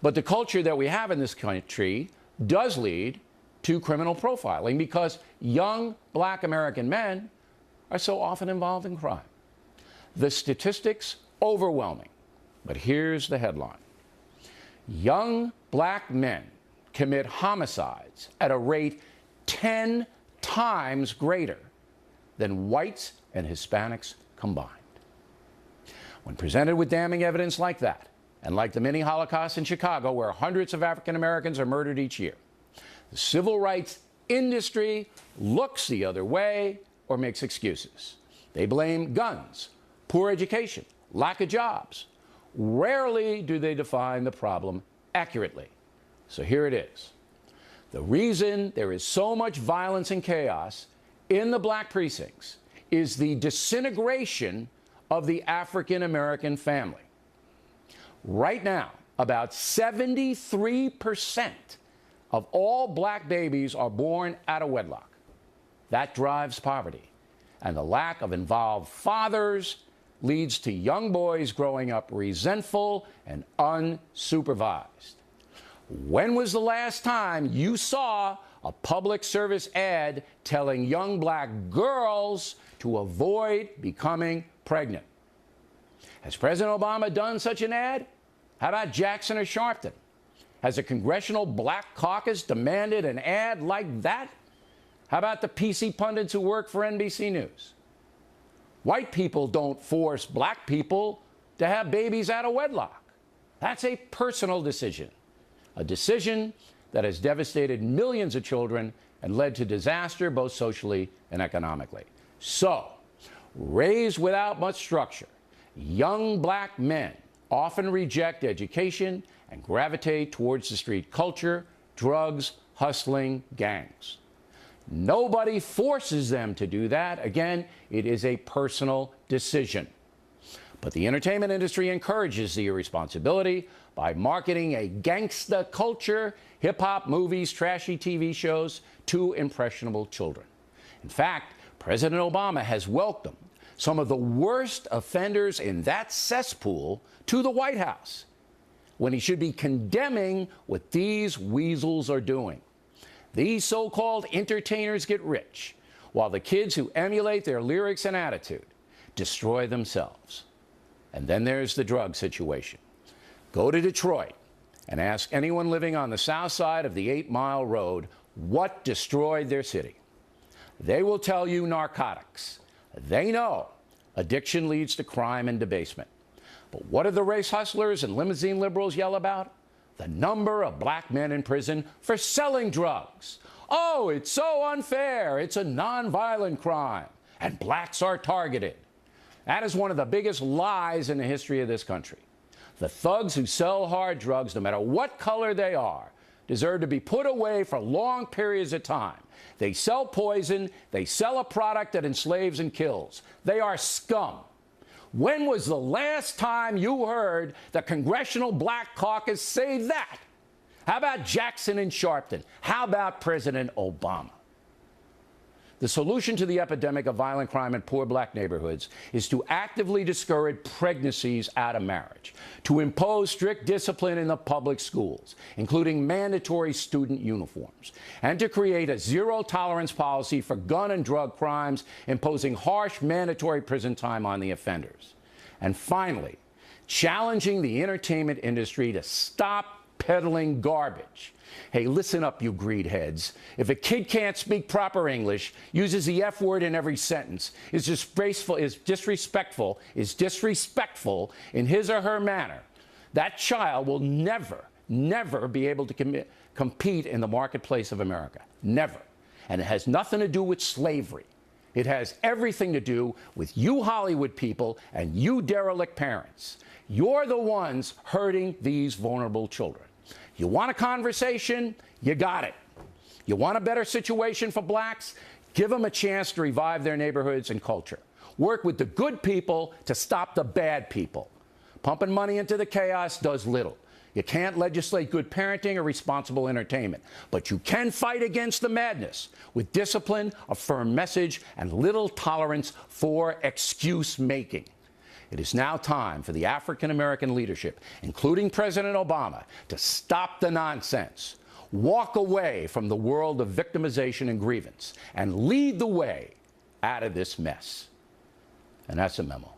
But the culture that we have in this country does lead to criminal profiling because young black American men are so often involved in crime. The statistics, overwhelming. But here's the headline. Young black men commit homicides at a rate 10 times greater than whites and Hispanics combined. When presented with damning evidence like that, and like the mini Holocaust in Chicago, where hundreds of African Americans are murdered each year, the civil rights industry looks the other way or makes excuses. They blame guns, poor education, lack of jobs. Rarely do they define the problem accurately. So here it is. The reason there is so much violence and chaos in the black precincts is the disintegration of the African American family. Right now, about 73% of all black babies are born out of wedlock. That drives poverty. And the lack of involved fathers leads to young boys growing up resentful and unsupervised. When was the last time you saw a public service ad telling young black girls to avoid becoming pregnant? Has President Obama done such an ad? How about Jackson or Sharpton? Has a congressional black caucus demanded an ad like that? How about the PC pundits who work for NBC News? White people don't force black people to have babies out of wedlock. That's a personal decision, a decision that has devastated millions of children and led to disaster both socially and economically. So, raised without much structure, young black men often reject education and gravitate towards the street culture, drugs, hustling, gangs. Nobody forces them to do that. Again, it is a personal decision. But the entertainment industry encourages the irresponsibility by marketing a gangsta culture, hip-hop, movies, trashy TV shows to impressionable children. In fact, President Obama has welcomed some of the worst offenders in that cesspool to the White House, when he should be condemning what these weasels are doing. These so-called entertainers get rich, while the kids who emulate their lyrics and attitude destroy themselves. And then there's the drug situation. Go to Detroit and ask anyone living on the south side of the 8 Mile Road what destroyed their city. They will tell you narcotics. They know addiction leads to crime and debasement. But what do the race hustlers and limousine liberals yell about? The number of black men in prison for selling drugs. Oh, it's so unfair. It's a nonviolent crime, and blacks are targeted. That is one of the biggest lies in the history of this country. The thugs who sell hard drugs, no matter what color they are, deserve to be put away for long periods of time. They sell poison. They sell a product that enslaves and kills. They are scum. When was the last time you heard the Congressional Black Caucus say that? How about Jackson and Sharpton? How about President Obama? The solution to the epidemic of violent crime in poor black neighborhoods is to actively discourage pregnancies out of marriage, to impose strict discipline in the public schools, including mandatory student uniforms, and to create a zero-tolerance policy for gun and drug crimes, imposing harsh mandatory prison time on the offenders. And finally, challenging the entertainment industry to stop peddling garbage. Hey, listen up, you greed heads. If a kid can't speak proper English, uses the F word in every sentence, is disrespectful in his or her manner, that child will never be able to compete in the marketplace of America. Never. And it has nothing to do with slavery. It has everything to do with you Hollywood people and you derelict parents. You're the ones hurting these vulnerable children. You want a conversation? You got it. You want a better situation for blacks? Give them a chance to revive their neighborhoods and culture. Work with the good people to stop the bad people. Pumping money into the chaos does little. You can't legislate good parenting or responsible entertainment, but you can fight against the madness with discipline, a firm message, and little tolerance for excuse making. It is now time for the African American leadership, including President Obama, to stop the nonsense, walk away from the world of victimization and grievance, and lead the way out of this mess. And that's a memo.